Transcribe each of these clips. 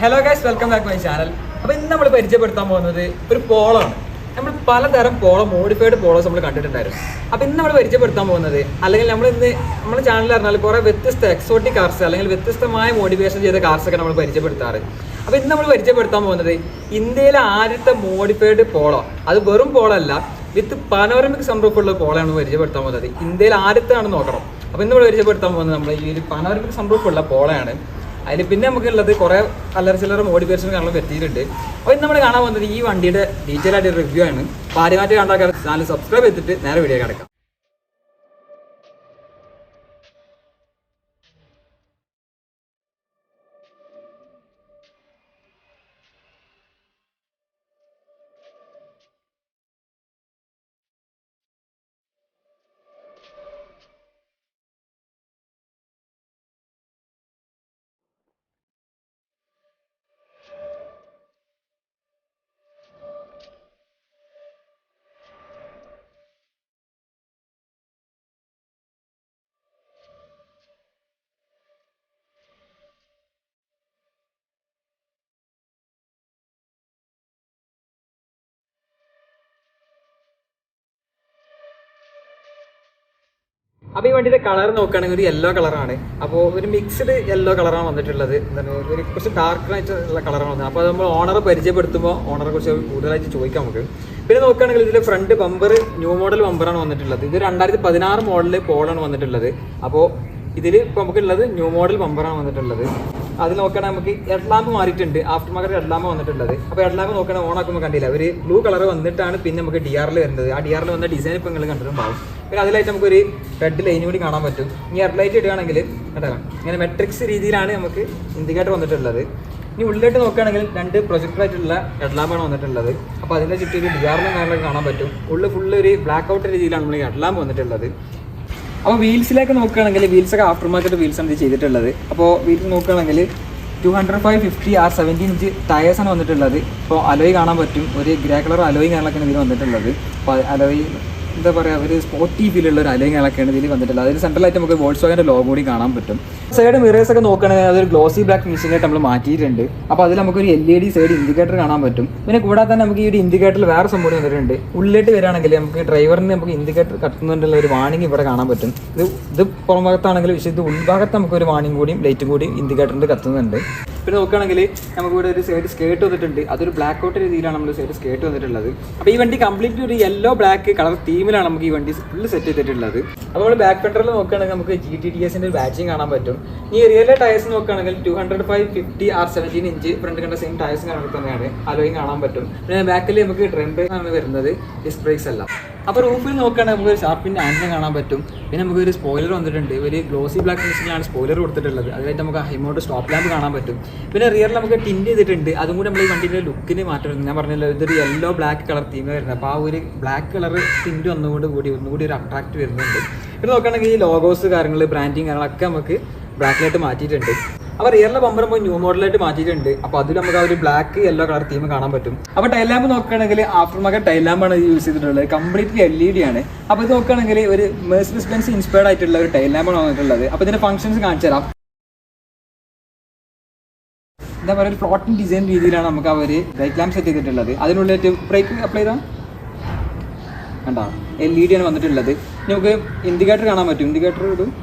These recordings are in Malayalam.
Hello guys, welcome back my channel. അപ്പോൾ ഇന്ന് നമ്മൾ പരിചയപ്പെടുത്താൻ പോകുന്നത് ഒരു പോളോ ആണ്. നമ്മൾ പലതരം പോളോ, മോഡിഫൈഡ് പോളോസ് നമ്മൾ കണ്ടിട്ടുണ്ടായിരുന്നു. അപ്പോൾ ഇന്ന് നമ്മൾ പരിചയപ്പെടുത്താൻ പോകുന്നത്, അല്ലെങ്കിൽ നമ്മൾ ഇന്ന് നമ്മുടെ ചാനലിൽ പറഞ്ഞാൽ കുറേ വ്യത്യസ്ത എക്സോട്ടിക് കാർസ് അല്ലെങ്കിൽ വ്യത്യസ്തമായ മോഡിഫിക്കേഷൻ ചെയ്ത കാർസൊക്കെ നമ്മൾ പരിചയപ്പെടുത്താറ്. അപ്പോൾ ഇന്ന് നമ്മൾ പരിചയപ്പെടുത്താൻ പോകുന്നത് ഇന്ത്യയിലെ ആദ്യത്തെ മോഡിഫൈഡ് പോളോ. അത് വെറും പോളോ അല്ല, വിത്ത് പാനോറമിക് സൺറൂഫ് ഉള്ള പോളോയാണ് പരിചയപ്പെടുത്താൻ പോകുന്നത്. ഇന്ത്യയിൽ ആദ്യത്തെയാണെന്ന് നോക്കണം. അപ്പോൾ ഇന്ന് നമ്മൾ പരിചയപ്പെടുത്താൻ പോകുന്നത് നമ്മൾ ഈ ഒരു പാനോറമിക് സൺറൂഫ് ഉള്ള പോളോയാണ്. അതിൽ പിന്നെ നമുക്കുള്ളത് കുറേ അല്ലറ ചില്ലറ മോഡിഫിക്കേഷൻ കാണാൻ പറ്റിയിട്ടുണ്ട്. അപ്പോൾ ഇന്ന് നമ്മൾ കാണാൻ പോകുന്നത് ഈ വണ്ടിയുടെ ഡീറ്റെയിൽ ആയിട്ട് റിവ്യൂ ആണ്. അപ്പോൾ ആദ്യമായിട്ട് കണ്ടാൽ ചാനൽ സബ്സ്ക്രൈബ് ചെയ്തിട്ട് നേരെ വീഡിയോ കിടക്കാം. അപ്പോൾ ഈ വണ്ടിയുടെ കളർ നോക്കുകയാണെങ്കിൽ ഒരു യെല്ലോ കളറാണ്. അപ്പോൾ ഒരു മിക്സ്ഡ് യെല്ലോ കളറാണ് വന്നിട്ടുള്ളത്. എന്താണ് ഒരു കുറച്ച് ഡാർക്ക് ആയിട്ടുള്ള കളറാണ് വന്നത്. അപ്പോൾ നമ്മൾ ഓണറെ പരിചയപ്പെടുത്തുമ്പോൾ ഓണറെ കുറിച്ച് കൂടുതലായിട്ട് ചോദിക്കാം നമുക്ക്. പിന്നെ നോക്കുകയാണെങ്കിൽ ഇതിൽ ഫ്രണ്ട് ബമ്പർ ന്യൂ മോഡൽ ബമ്പറാണ് വന്നിട്ടുള്ളത്. ഇത് 2016 മോഡൽ പോളാണ് വന്നിട്ടുള്ളത്. അപ്പോൾ ഇതിൽ ഇപ്പോൾ നമുക്കുള്ളത് ന്യൂ മോഡൽ ബമ്പറാണ് വന്നിട്ടുള്ളത്. അതിൽ നോക്കുകയാണെങ്കിൽ നമുക്ക് ഹെഡ്ലാമ്പ് മാറിയിട്ടുണ്ട്. ആഫ്റ്റർ മാർക്കറ്റ് ഹെഡ്ലാമ്പ് വന്നിട്ടുള്ളത്. അപ്പോൾ ഹെഡ്ലാമ്പ് നോക്കുകയാണെങ്കിൽ ഓണാക്കുമ്പോൾ കണ്ടില്ല, ഒരു ബ്ലൂ കളർ വന്നിട്ടാണ് പിന്നെ നമുക്ക് DRL വരുന്നത്. ആ DRL വന്ന ഡിസൈൻ ഇപ്പോൾ നിങ്ങൾ കണ്ടിട്ടുണ്ടാവും. പിന്നെ അതിലായിട്ട് നമുക്കൊരു റെഡ് ലൈൻ കൂടി കാണാൻ പറ്റും. ഇനി ഹെഡ് ലൈറ്റ് ഇടുകയാണെങ്കിൽ കണ്ടോ, ഇങ്ങനെ മെട്രിക്സ് രീതിയിലാണ് നമുക്ക് ഇൻഡിക്കേറ്റർ വന്നിട്ടുള്ളത്. ഇനി ഉള്ളിലോട്ട് നോക്കുകയാണെങ്കിൽ 2 പ്രൊജക്ടറായിട്ടുള്ള ഹെഡ്ലാമ്പാണ് വന്നിട്ടുള്ളത്. അപ്പോൾ അതിൻ്റെ ചുറ്റും ഒരു DRL കാര്യങ്ങളൊക്കെ കാണാൻ പറ്റും. ഉള്ളിൽ ഫുള്ള് ഒരു ബ്ലാക്ക് ഔട്ട് രീതിയിലാണ് നമ്മൾ ഹെഡ്ലാമ്പ് വന്നിട്ടുള്ളത്. അപ്പോൾ വീൽസിലേക്ക് നോക്കുകയാണെങ്കിൽ വീൽസൊക്കെ ആഫ്റ്റർ മാർക്കറ്റ് വീൽസാണ് ഇത് ചെയ്തിട്ടുള്ളത്. അപ്പോൾ വീൽസ് നോക്കുകയാണെങ്കിൽ 205/50 R17 ഇഞ്ച് ടയേഴ്സാണ് വന്നിട്ടുള്ളത്. ഇപ്പോൾ അലോയ് കാണാൻ പറ്റും. ഒരു ഗ്രേ കളർ അലോയും കാര്യങ്ങളൊക്കെയാണ് ഇതിൽ വന്നിട്ടുള്ളത്. അപ്പോൾ അലോയ് എന്താ പറയുക, ഒരു സ്പോർട്ടി ഫീലുള്ള ഒരു അലോയും കാര്യങ്ങളൊക്കെയാണ് ഇതിൽ വന്നിട്ടുള്ളത്. അതിൽ സെൻട്രലായിട്ട് നമുക്ക് വോൾസ്വാഗൻ്റെ ലോഗോ കൂടി കാണാൻ പറ്റും. സൈഡ് മിറേഴ്സ് ഒക്കെ നോക്കുകയാണെങ്കിൽ അതൊരു ഗ്ലോസി ബ്ലാക്ക് ഫിനിഷിംഗായിട്ട് നമ്മൾ മാറ്റിയിട്ടുണ്ട്. അപ്പോൾ അതിൽ നമുക്കൊരു LED സൈഡ് ഇൻഡിക്കേറ്റർ കാണാൻ പറ്റും. പിന്നെ കൂടാതെ തന്നെ നമുക്ക് ഈ ഒരു ഇൻഡിക്കേറ്ററിൽ വേറെ സംഭവം വന്നിട്ടുണ്ട്. ഉള്ളിലേക്ക് വരികയാണെങ്കിൽ നമുക്ക് ഡ്രൈവറിന് നമുക്ക് ഇൻഡിക്കേറ്റർ കത്തുന്നതിനുള്ള ഒരു വാണിംഗ് ഇവിടെ കാണാൻ പറ്റും. ഇത് പുറം ഭാഗത്താണെങ്കിൽ പക്ഷേ ഇത് ഉൾഭാഗത്ത് നമുക്കൊരു വാണിംഗ് കൂടിയും ലൈറ്റും കൂടിയും ഇൻഡിക്കേറ്ററിൻ്റെ കത്തുന്നുണ്ട്. പിന്നെ നോക്കുകയാണെങ്കിൽ നമുക്ക് ഇവിടെ ഒരു സൈഡ് സ്കേർട്ട് വന്നിട്ടുണ്ട്. അതൊരു ബ്ലാക്ക് ഔട്ട് രീതിയിലാണ് നമ്മൾ സൈഡ് സ്കേർട്ട് വന്നിട്ടുള്ളത്. അപ്പോൾ ഈ വണ്ടി കംപ്ലീറ്റ് ഒരു യെല്ലോ ബ്ലാക്ക് കളർ തീമിലാണ് നമുക്ക് ഈ വണ്ടി ഫുള്ള് സെറ്റ് ചെയ്തിട്ടുള്ളത്. അപ്പോൾ നമ്മൾ ബാക്ക് ഫെൻഡറിൽ നോക്കുകയാണെങ്കിൽ നമുക്ക് GTTSൻ്റെ ഒരു ബാച്ചിങ് കാണാൻ പറ്റും. ഈ റിയൽ ടയേഴ്സ് നോക്കുകയാണെങ്കിൽ 205/50 R17 ഇഞ്ച് ഫ്രണ്ട് കണ്ട സെയിം ടയേഴ്സ് കാണാൻ തന്നെയാണ്. അലോയും കാണാൻ പറ്റും. പിന്നെ ബാക്കിൽ നമുക്ക് ഡ്രം ബ്രേക്ക് ആണ് വരുന്നത്, ഡിസ്ക് ബ്രേക്സ് അല്ല. അപ്പോൾ റൂഫിൽ നോക്കുകയാണെങ്കിൽ നമുക്ക് ഒരു ഷാർപ്പിൻ്റെ ആൻറ്റിന കാണാൻ പറ്റും. പിന്നെ നമുക്ക് ഒരു സ്പോയിലർ വന്നിട്ടുണ്ട്. ഒരു ഗ്ലോസി ബ്ലാക്ക് ഫിനിഷിലാണ് സ്പോയിലർ കൊടുത്തിട്ടുള്ളത്. അതിനായിട്ട് നമുക്ക് ഹൈമോട്ട് സ്റ്റോപ്പ് ലാമ്പ് കാണാൻ പറ്റും. പിന്നെ റിയറിൽ നമുക്ക് ടിൻറ്റ് ചെയ്തിട്ടുണ്ട്. അതും കൂടി നമ്മൾ ഈ വണ്ടിയുടെ ലുക്കിന് മാറ്റം വരുന്നത്. ഞാൻ പറഞ്ഞല്ലോ, ഇതൊരു യെല്ലോ ബ്ലാക്ക് കളർ തീം വരുന്നത്. അപ്പോൾ ആ ഒരു ബ്ലാക്ക് കളർ ടിൻറ്റ് ഒന്നുകൂടി ഒരു അട്രാക്റ്റ് വരുന്നുണ്ട്. പിന്നെ നോക്കുകയാണെങ്കിൽ ഈ ലോഗോസ് കാര്യങ്ങൾ, ബ്രാൻഡിങ് കാര്യങ്ങളൊക്കെ നമുക്ക് ബ്ലാക്കിലായിട്ട് മാറ്റിയിട്ടുണ്ട്. അപ്പോൾ റിയറിലെ ബമ്പർ നമ്മൾ ന്യൂ മോഡലായിട്ട് മാറ്റിയിട്ടുണ്ട്. അപ്പോൾ അതിൽ നമുക്ക് ആ ഒരു ബ്ലാക്ക് യെല്ലോ കളർ തീം കാണാൻ പറ്റും. അപ്പോൾ ടൈൽ ലാമ്പ് നോക്കുകയാണെങ്കിൽ ആഫ്റ്റർ മാർക്കറ്റ് ടൈൽ ലാമ്പാണ് യൂസ് ചെയ്തിട്ടുള്ളത്. കംപ്ലീറ്റ്ലി LED ആണ്. അപ്പോൾ ഇത് നോക്കുകയാണെങ്കിൽ ഒരു മെഴ്സിഡീസ് ബെൻസ് ഇൻസ്പയർഡ് ആയിട്ടുള്ള ഒരു ടൈൽ ലാമ്പാണ് വന്നിട്ടുള്ളത്. അപ്പോൾ ഇതിൻ്റെ ഫംഗ്ഷൻസ് കാണിച്ചു തരാം. എന്താ പറയുക, ഒരു ഫ്ലോട്ടിംഗ് ഡിസൈൻ രീതിയിലാണ് നമുക്ക് അവർ ബ്രേക്ക് ലാമ്പ് സെറ്റ് ചെയ്തിട്ടുള്ളത്. അതിനുള്ളിൽ ബ്രേക്ക് അപ്ലൈ ചെയ്താൽ കണ്ടോ LED ആണ് വന്നിട്ടുള്ളത്. നമുക്ക് ഇൻഡിക്കേറ്റർ കാണാൻ പറ്റും. ഇൻഡിക്കേറ്റർ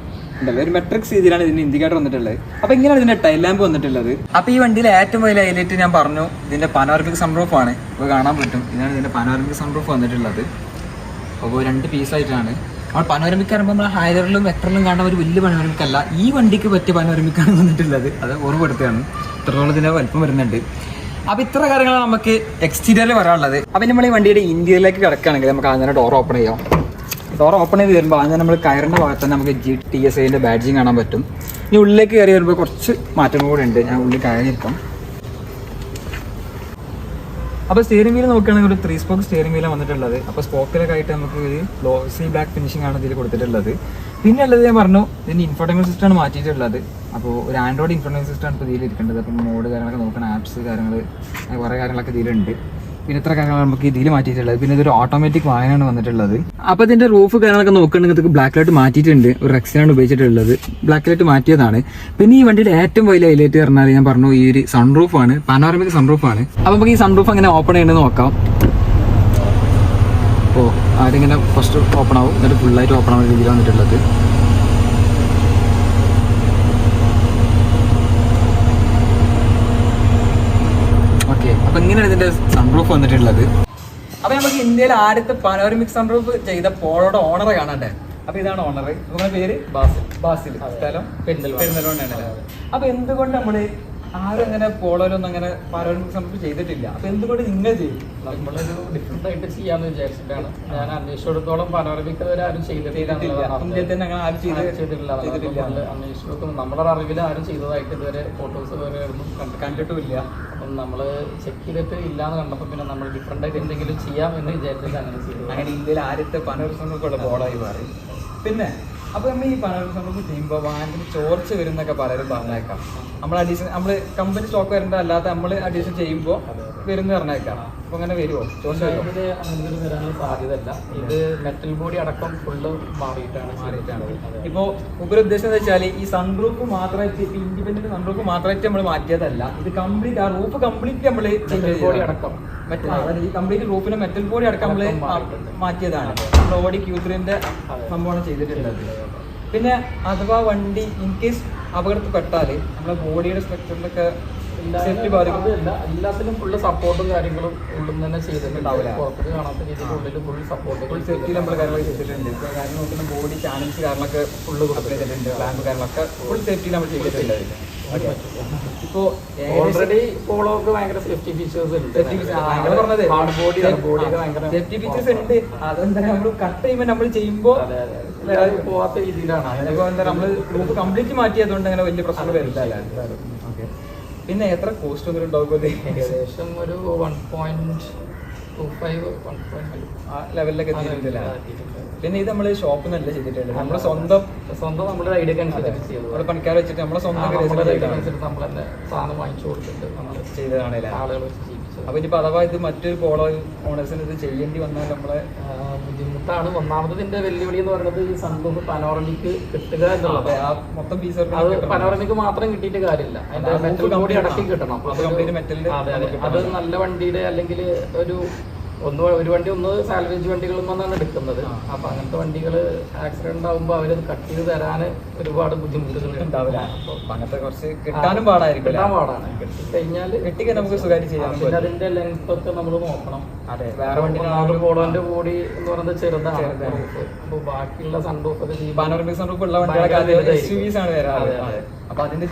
ഉണ്ടല്ലോ, ഒരു മെട്രിക്സ് രീതിയിലാണ് ഇതിൻ്റെ ഇൻഡിക്കേറ്റർ വന്നിട്ടുള്ളത്. അപ്പോൾ ഇങ്ങനെയാണ് ഇതിൻ്റെ ടൈൽ ലാമ്പ് വന്നിട്ടുള്ളത്. അപ്പോൾ ഈ വണ്ടിയിൽ ഏറ്റവും വലിയ ഹൈലൈറ്റ് ഞാൻ പറഞ്ഞു, ഇതിൻ്റെ പാനോറമിക് സൺറൂഫ് ആണ്. ഇപ്പോൾ കാണാൻ പറ്റും, ഇതാണ് ഇതിൻ്റെ പാനോറമിക് സൺറൂഫ് വന്നിട്ടുള്ളത്. അപ്പോൾ 2 പീസായിട്ടാണ്. നമ്മൾ പാനോറമിക് ആകുമ്പോൾ നമ്മൾ ഹൈലറിലും വെക്ടറിലും കാണുന്ന ഒരു വലിയ പാനോറമിക് അല്ല, ഈ വണ്ടിക്ക് പറ്റിയ പാനോറമിക്കാണ് വന്നിട്ടുള്ളത്. അത് ഓർമ്മപ്പെടുത്തുകയാണ്. ഇത്രത്തോളം ഇതിൻ്റെ വലിപ്പം വരുന്നുണ്ട്. അപ്പോൾ ഇത്ര കാര്യങ്ങളാണ് നമുക്ക് എക്സ്റ്റീരിയറിൽ വരാനുള്ളത്. അപ്പോൾ നമ്മൾ ഈ വണ്ടിയുടെ ഇന്ത്യയിലേക്ക് കിടക്കുകയാണെങ്കിൽ നമുക്ക് അങ്ങനെ ഡോർ ഓപ്പൺ ചെയ്യാം. ഡോർ ഓപ്പൺ ചെയ്ത് വരുമ്പോൾ അതിന് നമ്മൾ കയറിൻ്റെ ഭാഗത്ത് തന്നെ നമുക്ക് GTSAൻ്റെ ബാഡ്ജിങ് കാണാൻ പറ്റും. ഇനി ഉള്ളിലേക്ക് കയറി വരുമ്പോൾ കുറച്ച് മാറ്റങ്ങൾ കൂടെ ഉണ്ട്. ഞാൻ ഉള്ളിൽ കയറിയിരിക്കാം. അപ്പോൾ സ്റ്റിയറിംഗ് വീൽ നോക്കുകയാണെങ്കിൽ ഒരു 3 സ്പോക്ക് സ്റ്റിയറിംഗ് വീലാണ് വന്നിട്ടുള്ളത്. അപ്പോൾ സ്പോക്കിലൊക്കെ ആയിട്ട് നമുക്ക് ഒരു ഗ്ലോസി ബ്ലാക്ക് ഫിനിഷിംഗ് ആണ് ഇതിൽ കൊടുത്തിട്ടുള്ളത്. പിന്നെ ഉള്ളത് ഞാൻ പറഞ്ഞു, ഇതിൻ്റെ ഇൻഫോർട്ടൈൻമെൻറ്റ് സിസ്റ്റമാണ് മാറ്റിയിട്ടുള്ളത്. അപ്പോൾ ഒരു ആൻഡ്രോയിഡ് ഇൻഫോർട്ടൈൻമെൻറ്റ് സിസ്റ്റമാണ് ഇപ്പോൾ ഇതിൽ ഇരിക്കേണ്ടത്. അപ്പോൾ മോഡ് കാര്യങ്ങളൊക്കെ നോക്കണം, ആപ്സ് കാര്യങ്ങൾ, കുറേ കാര്യങ്ങളൊക്കെ ഇതിലുണ്ട്. പിന്നെ ഇത്ര കാര്യങ്ങൾ നമുക്ക് ഇതിൽ മാറ്റിയിട്ടുള്ളത്. പിന്നെ ഇതൊരു ഓട്ടോമാറ്റിക് വാഹനമാണ് വന്നിട്ടുള്ളത്. അപ്പോൾ ഇതിന്റെ റൂഫ് കാര്യങ്ങളൊക്കെ നോക്കുകയാണെങ്കിൽ ബ്ലാക്ക് ലൈറ്റ് മാറ്റിയിട്ടുണ്ട്. ഒരു റെക്സിനാണ് ഉപയോഗിച്ചിട്ടുള്ളത്. ബ്ലാക്ക് ലൈറ്റ് മാറ്റിയതാണ്. പിന്നെ ഈ വണ്ടിയുടെ ഏറ്റവും വലിയ ഹൈലൈറ്റ് പറഞ്ഞാൽ ഞാൻ പറഞ്ഞു ഈ ഒരു സൺറൂഫ് ആണ്, പാനോറമിക് സൺറൂഫ് ആണ്. അപ്പോൾ നമുക്ക് ഈ സൺറൂഫ് എങ്ങനെ ഓപ്പൺ ചെയ്യണമെന്ന് നോക്കാം. അപ്പോൾ ആദ്യം ഫസ്റ്റ് ഓപ്പൺ ആവും, എന്നിട്ട് ഫുള്ളായിട്ട് ഓപ്പൺ ആവുന്ന രീതിയിൽ വന്നിട്ടുള്ളത്. ഓക്കെ, അപ്പോൾ ഇങ്ങനെയാണ് ഇതിന്റെ സൺറൂഫ് വന്നിട്ടുള്ളത്. അപ്പോൾ നമുക്ക് ഇന്ത്യയിൽ ആദ്യത്തെ പാനോരമിക് സൺറൂഫ് ചെയ്ത പോളോയുടെ ഓണറെ കാണണ്ടേ. അപ്പോൾ ഇതാണ് ഓണർ. നിങ്ങളുടെ പേര് ബാസിൽ, സ്ഥലം പെരിന്തൽമണ്ണ. അപ്പോൾ എന്തുകൊണ്ട് നമ്മൾ ആരും അങ്ങനെ പോളോയിലൊന്നും അങ്ങനെ പാനോരമിക് സൺറൂഫ് ചെയ്തിട്ടില്ല? അപ്പോൾ എന്തുകൊണ്ട് നിങ്ങൾ ചെയ്യും? നമ്മളൊരു ഡിഫറെന്റ് ആയിട്ട് ചെയ്യാന്ന് വിചാരിച്ചിട്ടാണ്. ഞാൻ അന്വേഷിച്ചിടത്തോളം പാനോരമിക് വരെ ആരും ചെയ്തിട്ടില്ല. ഇന്ത്യയിൽ തന്നെ അങ്ങനെ ആരും ചെയ്തിട്ടില്ല. അന്വേഷിച്ചിടത്തോളം നമ്മുടെ അറിവിൽ ആരും ചെയ്തതായിട്ട് ഇതുവരെ ഫോട്ടോസ് വരെ ഒന്നും കണ്ടിട്ടുമില്ല. അപ്പം നമ്മൾ ചെക്ക് ചെയ്തിട്ട് ഇല്ലാന്ന് കണ്ടപ്പോൾ പിന്നെ നമ്മൾ ഡിഫറെന്റ് ആയിട്ട് എന്തെങ്കിലും ചെയ്യാം എന്ന് വിചാരിച്ചിട്ട് അങ്ങനെ ചെയ്തത്. അങ്ങനെ ഇന്ത്യയിൽ ആദ്യത്തെ പാനോരമിക് സൺറൂഫ് പോളായി മാറി. പിന്നെ അപ്പോൾ നമ്മൾ ഈ പാനോരമിക് സൺറൂഫ് ചെയ്യുമ്പോൾ വാഹനത്തിന് ചോർച്ച വരുന്നൊക്കെ പലരും പറഞ്ഞേക്കാം. നമ്മൾ അഡീഷൻ നമ്മൾ കമ്പനി സ്റ്റോക്ക് വരേണ്ട അല്ലാതെ നമ്മൾ അഡീഷൻ ചെയ്യുമ്പോൾ വരുന്ന പറഞ്ഞേക്കാം. അപ്പോൾ അങ്ങനെ വരുമോ? ചോർച്ച വരുമോ? ഇത് അങ്ങനെ വരാനുള്ള സാധ്യതയല്ല. ഇത് മെറ്റൽ ബോഡി അടക്കം ഫുള്ള് മാറിയിട്ടാണ്. ഇപ്പോൾ ഉപരി ഉദ്ദേശം എന്ന് വെച്ചാൽ ഈ സൺറൂഫ് മാത്രമായിട്ട് ഇപ്പോൾ ഇൻഡിപെൻഡന്റ് സൺറൂഫ് മാത്രമായിട്ട് നമ്മൾ മാറ്റിയതല്ല, ഇത് കംപ്ലീറ്റ് ആ റൂഫ് കംപ്ലീറ്റ് നമ്മൾ ബോഡി അടക്കം ഈ കംപ്ലീറ്റ് റൂഫിന്റെ മെറ്റൽ ബോഡി അടക്കം നമ്മൾ മാറ്റിയതാണ്. നമ്മൾ ഓടി Q3-ന്റെ സംഭവമാണ് ചെയ്തിട്ടുള്ളത്. പിന്നെ അഥവാ വണ്ടി ഇൻ കേസ് അപകടത്തിൽപ്പെട്ടാൽ നമ്മുടെ ബോഡിയുടെ സ്ട്രക്ചറിലൊക്കെ സേഫ്റ്റി ബാധിക്കുന്നില്ല. എല്ലാത്തിലും ഫുള്ള് സപ്പോർട്ടും കാര്യങ്ങളും ഉള്ളിൽ തന്നെ ചെയ്തിട്ടുണ്ടാവില്ല. പുറത്ത് കാണാത്ത രീതിയിൽ ഉള്ളിൽ ഫുൾ സപ്പോർട്ട് ഫുൾ സേഫ്റ്റി നമ്മൾ കാര്യങ്ങൾ ചെയ്തിട്ടുണ്ട്. ഇപ്പോൾ കാര്യം നോക്കുന്ന ബോഡി ചാനൽസ് കാര്യങ്ങളൊക്കെ ഫുള്ള് കൊടുത്തിട്ടുണ്ട്. ലാമ്പ് കാര്യങ്ങളൊക്കെ ഫുൾ സേഫ്റ്റി നമ്മൾ ചെയ്തിട്ടുണ്ട്. ഇപ്പോൾ ഓൾറെഡി പോളോക്ക് ഭയങ്കര സേഫ്റ്റി ഫീച്ചേഴ്സ് ഉണ്ട്. സേഫ്റ്റി ഫീച്ചേഴ്സ് ഉണ്ട്. അതെന്താ നമ്മൾ കട്ട് ചെയ്യുമ്പോൾ നമ്മൾ ചെയ്യുമ്പോൾ പോവാത്ത രീതിയിലാണ്. അതിപ്പോൾ എന്താ നമ്മൾ റൂഫ് കംപ്ലീറ്റ് മാറ്റിയതുകൊണ്ട് അങ്ങനെ വലിയ പ്രശ്നം വരില്ല. പിന്നെ എത്ര കോസ്റ്റ് ഒന്നും ഉണ്ടാവും? ഏകദേശം ഒരു 1.25 ആ ലെവലിലൊക്കെ എത്തിയിട്ടില്ല. പിന്നെ ഇത് നമ്മൾ ഷോപ്പിൽ നിന്നല്ല ചെയ്തിട്ടുണ്ട്. നമ്മുടെ സ്വന്തം നമ്മുടെ ഐഡിയ അനുസരിച്ച് ചെയ്തു. നമ്മുടെ പണിക്കാർ വെച്ചിട്ട് നമ്മുടെ സ്വന്തം നമ്മൾ തന്നെ സാധനം വാങ്ങിച്ചു കൊടുത്തിട്ട് നമ്മൾ ചെയ്തതാണ് ആളുകൾ വെച്ച് ജീവിച്ചത്. അപ്പോൾ ഇനിയിപ്പോൾ അഥവാ ഇത് മറ്റൊരു പോളോ ഓണേഴ്സിന് ഇത് ചെയ്യേണ്ടി വന്നാൽ നമ്മളെ ബുദ്ധിമുട്ടാണ്. ഒന്നാമത് ഇതിന്റെ വെല്ലുവിളി എന്ന് പറയുന്നത് ഈ സൺറൂഫ് പാനോറമിക് കിട്ടുക എന്നുള്ളത്. മൊത്തം പീസ് അത് പാനോറമിക് മാത്രം കിട്ടിയിട്ട് കാര്യമില്ല, അതിന്റെ മെറ്റൽ ബോഡി അടക്കി കിട്ടണം. അത് നല്ല വണ്ടിയുടെ അല്ലെങ്കിൽ ഒരു വണ്ടി സാലറേജ് വണ്ടികളിൽ നിന്നാണ് എടുക്കുന്നത്. അപ്പൊ അങ്ങനത്തെ വണ്ടികൾ ആക്സിഡന്റ് ആകുമ്പോൾ അവരത് കട്ട് ചെയ്ത് തരാൻ ഒരുപാട് ബുദ്ധിമുട്ടുകൾ ഉണ്ടാവില്ല. അങ്ങനത്തെ കുറച്ച് കിട്ടാനും പാടായിരിക്കും. പാടാണ്. കിട്ടിക്കഴിഞ്ഞാൽ നമുക്ക് സുഖമായിട്ട് ചെയ്യാം. പിന്നെ അതിന്റെ ലെങ്ത് ഒക്കെ നമ്മൾ നോക്കണം. അതെ, വേറെ വണ്ടി പോളോന്റെ ബോഡി എന്ന് പറയുന്നത് ചെറുതാണ്. അപ്പൊ ബാക്കിയുള്ള സൺറൂഫ് പാനോറമിക് സൺറൂഫ് ഉള്ള വണ്ടികളൊക്കെ SUVs ആണ് വരാറ്. അപ്പൊ അതിന്റെ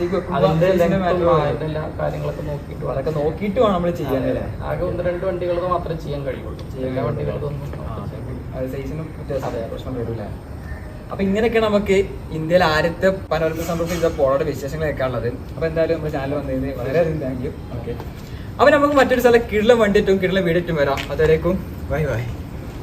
എല്ലാ കാര്യങ്ങളൊക്കെ നോക്കിയിട്ട് അതൊക്കെ നോക്കിയിട്ട് വേണം നമ്മൾ ചെയ്യാൻ. ആകെ 1-2 വണ്ടികൾക്ക് മാത്രമേ ചെയ്യാൻ കഴിയുള്ളൂ. എല്ലാ വണ്ടികൾക്കൊന്നും സൈസിനും പ്രശ്നം വരില്ല. അപ്പൊ ഇങ്ങനെയൊക്കെയാണ് നമുക്ക് ഇന്ത്യയിൽ ആദ്യത്തെ പാനോരമിക് സൺറൂഫ് ചെയ്ത പോളോയുടെ വിശേഷങ്ങൾ കേൾക്കാനുള്ളത്. അപ്പൊ എന്തായാലും നമ്മുടെ ചാനൽ വന്നതിന് വളരെയധികം താങ്ക് യു. ഓക്കെ, അപ്പൊ നമുക്ക് മറ്റൊരു സ്ഥലം കിടിലം വണ്ടി ഏറ്റവും കിടിലം വീഡിയോ വരാം. അതുവരേക്കും ബൈ ബൈ.